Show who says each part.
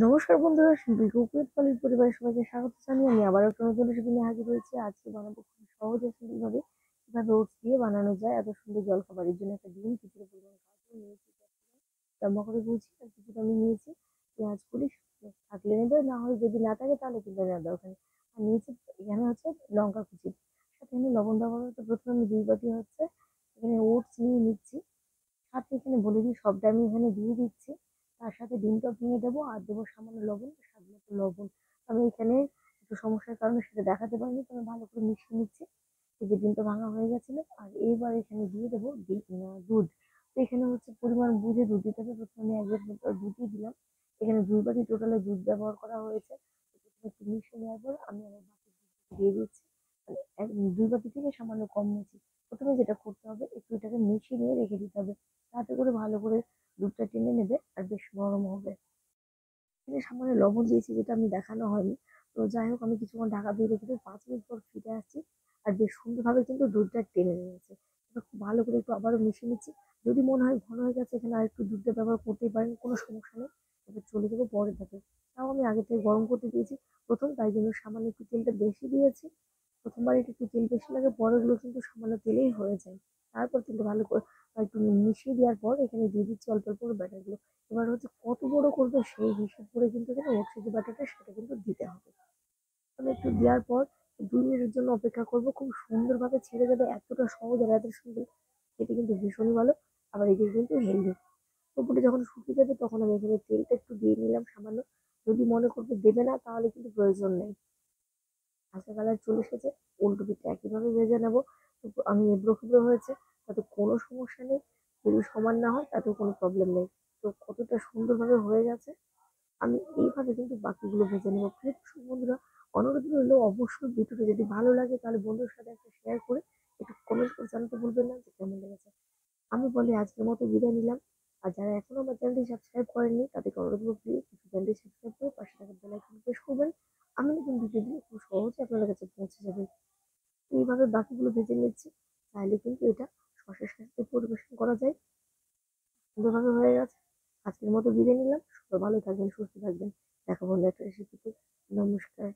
Speaker 1: নমস্কার বন্ধুরা, শিল্পী কুকুরের পালির পরিবারের সবাইকে স্বাগত জানিয়ে আমি আবার একটা নতুন রেসিপি নিয়ে হাজির হয়েছি। আজকে বানাবো খুব সহজ আর সিম্পল ভাবে কিভাবে ওটস দিয়ে বানানো যায় এত সুন্দর জলখাবার। এর জন্য একটা ডিম, কিছুটা পরিমাণ গাজর নিয়েছি, লম্বা করে কুচি, আর কিছুটা আমি নিয়েছি পেঁয়াজ কুচি। থাকলে নেবে, না হয় যদি না থাকে তাহলে কিন্তু নেওয়ার দরকার নেই। আর নিয়েছি এখানে হচ্ছে লঙ্কা কুচি, সাথে এখানে লবণ ব্যবহার করতে প্রথমে আমি 2 বাটি হচ্ছে এখানে ওটস নিয়ে নিচ্ছি। সাথে এখানে বলে দিই সবটা আমি এখানে দিয়ে দিচ্ছি। তার সাথে ডিমটা ভেঙে দেবো আর দেবো সামান্য লবণ, স্বাদ মতো লবণ। আমি এখানে একটু সমস্যার কারণে সেটা দেখাতে পারিনি, তো আমি ভালো করে মিশিয়ে নিচ্ছি। এই যে ডিমটা ভাঙা হয়ে গেছিল, আর এইবার এখানে দিয়ে দেবো দুধ। তো এখানে হচ্ছে পরিমাণ বুঝে দুধ দিতে হবে। প্রথমে আমি 1 বাটি দুধ দিয়ে দিলাম। এখানে 2 বাটি টোটালে দুধ ব্যবহার করা হয়েছে। তো প্রথমে একটু মিশিয়ে নেওয়ার পর আমি আমার বাকি দুধ দিয়ে দিচ্ছি। মানে 2 বাটি থেকে সামান্য কম নিয়েছি। প্রথমে যেটা করতে হবে, একটু এটাকে মিশিয়ে নিয়ে রেখে দিতে হবে, তাতে করে ভালো করে দুধটা টেনে নেবে আর বেশ নরম হবে। এখানে সামান্য লবণ দিয়েছি, যেটা আমি দেখানো হয়নি। তো যাই হোক, আমি কিছুক্ষণ ঢাকা দিয়ে রেখে দিয়ে 5 মিনিট পর ফিরে আসছি। আর বেশ সুন্দরভাবে কিন্তু দুধটা টেনে নিয়েছে। এবার খুব ভালো করে একটু আবারও মিশিয়ে নিচ্ছি। যদি মনে হয় ঘন হয়ে গেছে, এখানে আর একটু দুধটা ব্যবহার করতেই পারেন, কোনো সমস্যা নেই। এবার চলে যাবো পরের ধাপে। তাও আমি আগে থেকে গরম করতে দিয়েছি প্রথম, তাই জন্য সামান্য একটু তেলটা বেশি দিয়েছি। প্রথমবার একটু তেল বেশি লাগে, পরেরগুলো কিন্তু সামান্য তেলেই হয়ে যায়। তারপর কিন্তু ভালো করে একটু মিশিয়ে দেওয়ার পর এখানে দিয়ে দিচ্ছি অল্প অল্প করে ব্যাটারগুলো। এবার হচ্ছে কত বড় করবে সেই হিসাব করে কিন্তু এখানে ওটসের যে ব্যাটারটা সেটা কিন্তু দিতে হবে। আমি একটু দেওয়ার পর 2 মিনিটের জন্য অপেক্ষা করবো। খুব সুন্দরভাবে ছেড়ে যাবে, এতটা সহজ আর এত সুন্দর, খেতে কিন্তু ভীষণই ভালো। আবার এদিকে কিন্তু হেলদি। ওপরে যখন শুকিয়ে যাবে তখন আমি এখানে তেলটা একটু দিয়ে নিলাম সামান্য। যদি মনে করবে দেবে না, তাহলে কিন্তু প্রয়োজন নেই। হালকা কালার চলে এসেছে, উল্টো পিঠটা একইভাবে ভেজে নেবো। তো আমি এবড়ো খেবড়ো হয়েছে, তাতে কোনো সমস্যা নেই। যদি সমান না হয় তাতেও কোনো প্রবলেম নেই। তো কতটা সুন্দরভাবে হয়ে গেছে। আমি এইভাবে কিন্তু বাকিগুলো ভেজে নেবো। প্লিজ বন্ধুরা, অনুরোধ রইলো, অবশ্যই ভিডিওটা যদি ভালো লাগে তাহলে বন্ধুর সাথে একটা শেয়ার করে একটু কমেন্ট করে জানাতে ভুলবেন না যে কেমন লেগেছে। আমি বলি আজকের মতো বিদায় নিলাম। আর যারা এখনো আমার চ্যানেলটি সাবস্ক্রাইব করেননি তাদেরকে অনুরোধ করবো, প্লিজ চ্যানেলটি সাবস্ক্রাইব করে পাশে থাকা বেল আইকন প্রেস করবেন। আমি নতুন ভিডিও দিলে খুব সহজে আপনাদের কাছে পৌঁছে যাবে। এইভাবে বাকিগুলো ভেজে নিচ্ছি। চাইলে কিন্তু এটা শসার সাথে পরিবেশন করা যায়। সুন্দরভাবে হয়ে গেছে। আজকের মতো বিদায় নিলাম। সবাই ভালো থাকবেন, সুস্থ থাকবেন। দেখা হলো একটা রেসিপিতে। নমস্কার।